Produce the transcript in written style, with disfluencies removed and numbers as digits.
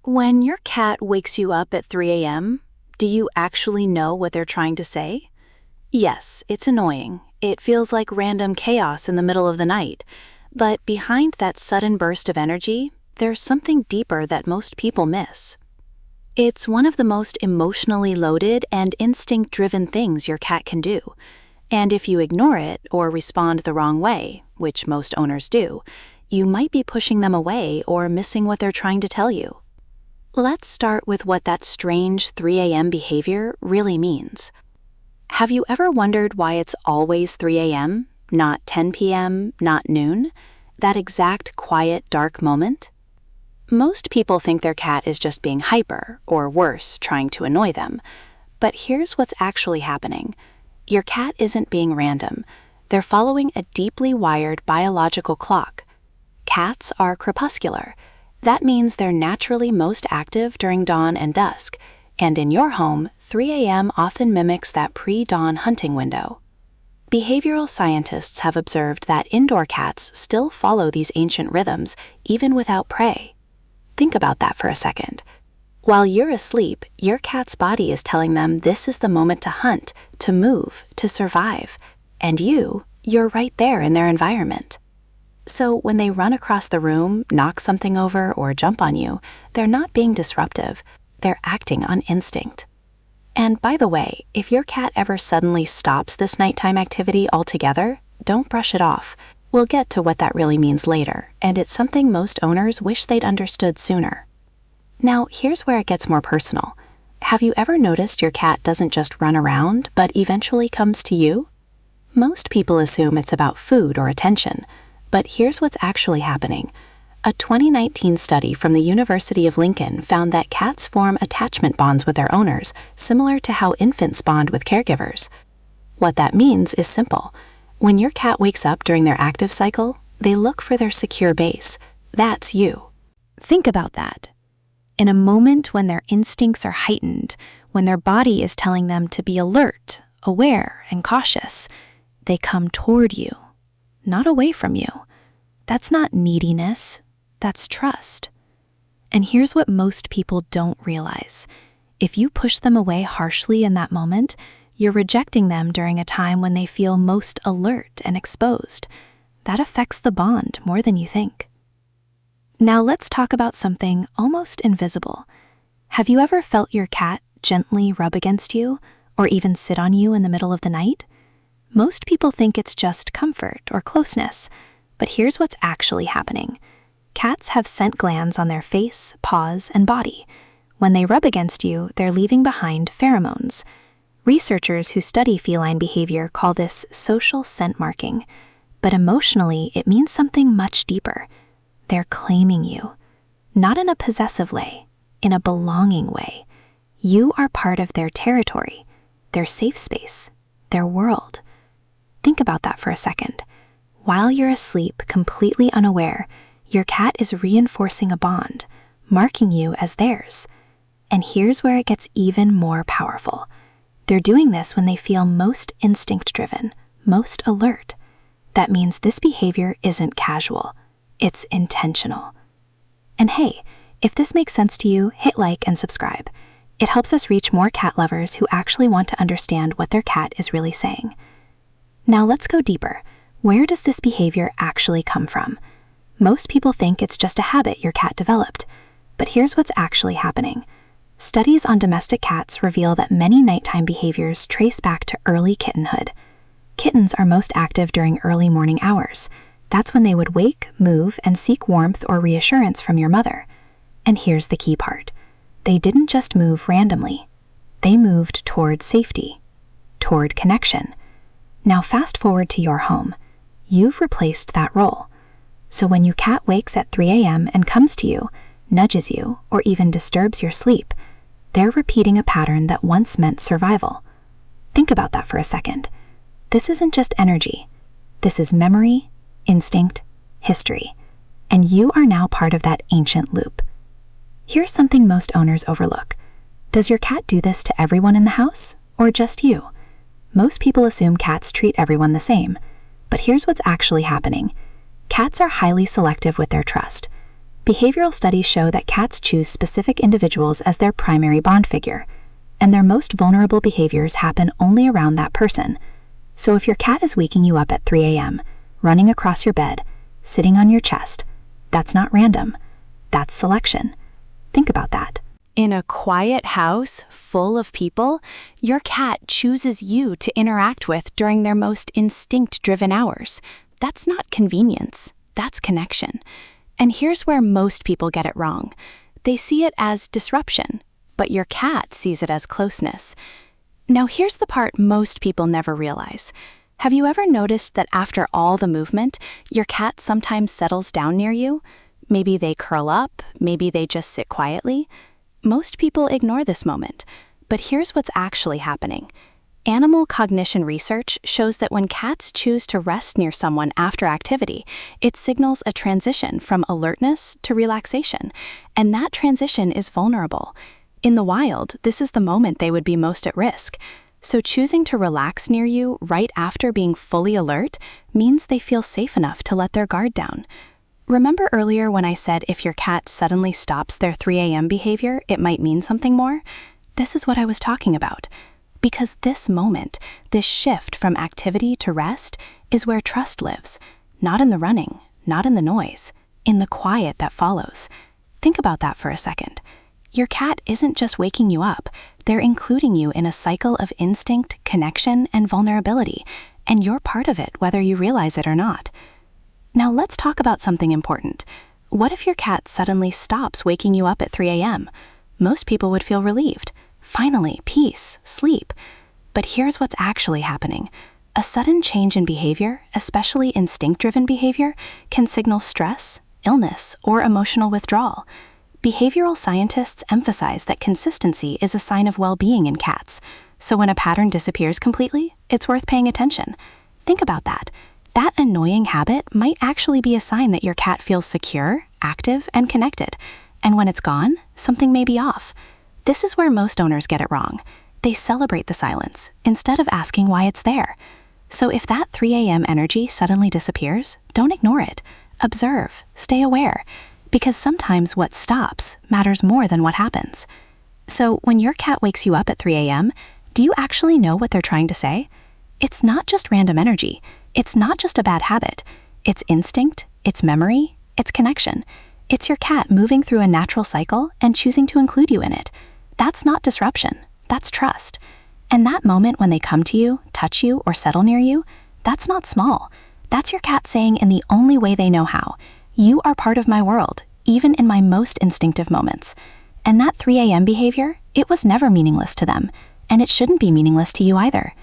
When your cat wakes you up at 3 a.m., do you actually know what they're trying to say? Yes, it's annoying. It feels like random chaos in the middle of the night. But behind that sudden burst of energy, there's something deeper that most people miss. It's one of the most emotionally loaded and instinct-driven things your cat can do. And if you ignore it or respond the wrong way, which most owners do, you might be pushing them away or missing what they're trying to tell you. Let's start with what that strange 3 a.m. behavior really means. Have you ever wondered why it's always 3 a.m., not 10 p.m., not noon? That exact quiet, dark moment? Most people think their cat is just being hyper, or worse, trying to annoy them. But here's what's actually happening. Your cat isn't being random. They're following a deeply wired biological clock. Cats are crepuscular. That means they're naturally most active during dawn and dusk, and in your home, 3 a.m. often mimics that pre-dawn hunting window. Behavioral scientists have observed that indoor cats still follow these ancient rhythms, even without prey. Think about that for a second. While you're asleep, your cat's body is telling them this is the moment to hunt, to move, to survive, and you're right there in their environment. So when they run across the room, knock something over, or jump on you, they're not being disruptive. They're acting on instinct. And by the way, if your cat ever suddenly stops this nighttime activity altogether, don't brush it off. We'll get to what that really means later, and it's something most owners wish they'd understood sooner. Now, here's where it gets more personal. Have you ever noticed your cat doesn't just run around, but eventually comes to you? Most people assume it's about food or attention. But here's what's actually happening. A 2019 study from the University of Lincoln found that cats form attachment bonds with their owners, similar to how infants bond with caregivers. What that means is simple. When your cat wakes up during their active cycle, they look for their secure base. That's you. Think about that. In a moment when their instincts are heightened, when their body is telling them to be alert, aware, and cautious, they come toward you, not away from you. That's not neediness, that's trust. And here's what most people don't realize. If you push them away harshly in that moment, you're rejecting them during a time when they feel most alert and exposed. That affects the bond more than you think. Now let's talk about something almost invisible. Have you ever felt your cat gently rub against you, or even sit on you in the middle of the night? Most people think it's just comfort or closeness, but here's what's actually happening. Cats have scent glands on their face, paws, and body. When they rub against you, they're leaving behind pheromones. Researchers who study feline behavior call this social scent marking, but emotionally it means something much deeper. They're claiming you, not in a possessive way, in a belonging way. You are part of their territory, their safe space, their world. Think about that for a second. While you're asleep, completely unaware, your cat is reinforcing a bond, marking you as theirs. And here's where it gets even more powerful. They're doing this when they feel most instinct-driven, most alert. That means this behavior isn't casual, it's intentional. And hey, if this makes sense to you, hit like and subscribe. It helps us reach more cat lovers who actually want to understand what their cat is really saying. Now let's go deeper. Where does this behavior actually come from? Most people think it's just a habit your cat developed, but here's what's actually happening. Studies on domestic cats reveal that many nighttime behaviors trace back to early kittenhood. Kittens are most active during early morning hours. That's when they would wake, move, and seek warmth or reassurance from your mother. And here's the key part. They didn't just move randomly. They moved toward safety, toward connection. Now fast forward to your home. You've replaced that role. So when your cat wakes at 3 a.m. and comes to you, nudges you, or even disturbs your sleep, they're repeating a pattern that once meant survival. Think about that for a second. This isn't just energy. This is memory, instinct, history. And you are now part of that ancient loop. Here's something most owners overlook. Does your cat do this to everyone in the house, or just you? Most people assume cats treat everyone the same. But here's what's actually happening. Cats are highly selective with their trust. Behavioral studies show that cats choose specific individuals as their primary bond figure, and their most vulnerable behaviors happen only around that person. So if your cat is waking you up at 3 a.m., running across your bed, sitting on your chest, that's not random. That's selection. Think about that. In a quiet house full of people, your cat chooses you to interact with during their most instinct-driven hours. That's not convenience, that's connection. And here's where most people get it wrong. They see it as disruption, but your cat sees it as closeness. Now here's the part most people never realize. Have you ever noticed that after all the movement, your cat sometimes settles down near you? Maybe they curl up, maybe they just sit quietly. Most people ignore this moment, but here's what's actually happening. Animal cognition research shows that when cats choose to rest near someone after activity, it signals a transition from alertness to relaxation, and that transition is vulnerable. In the wild, this is the moment they would be most at risk. So choosing to relax near you right after being fully alert means they feel safe enough to let their guard down. Remember earlier when I said if your cat suddenly stops their 3 a.m. behavior, it might mean something more? This is what I was talking about. Because this moment, this shift from activity to rest, is where trust lives. Not in the running, not in the noise, in the quiet that follows. Think about that for a second. Your cat isn't just waking you up, they're including you in a cycle of instinct, connection, and vulnerability, and you're part of it whether you realize it or not. Now let's talk about something important. What if your cat suddenly stops waking you up at 3 a.m.? Most people would feel relieved. Finally, peace, sleep. But here's what's actually happening. A sudden change in behavior, especially instinct-driven behavior, can signal stress, illness, or emotional withdrawal. Behavioral scientists emphasize that consistency is a sign of well-being in cats. So when a pattern disappears completely, it's worth paying attention. Think about that. That annoying habit might actually be a sign that your cat feels secure, active, and connected. And when it's gone, something may be off. This is where most owners get it wrong. They celebrate the silence instead of asking why it's there. So if that 3 a.m. energy suddenly disappears, don't ignore it. Observe, stay aware, because sometimes what stops matters more than what happens. So when your cat wakes you up at 3 a.m., do you actually know what they're trying to say? It's not just random energy. It's not just a bad habit. It's instinct, it's memory, it's connection. It's your cat moving through a natural cycle and choosing to include you in it. That's not disruption, that's trust. And that moment when they come to you, touch you, or settle near you, that's not small. That's your cat saying in the only way they know how, you are part of my world, even in my most instinctive moments. And that 3 a.m. behavior, it was never meaningless to them, and it shouldn't be meaningless to you either.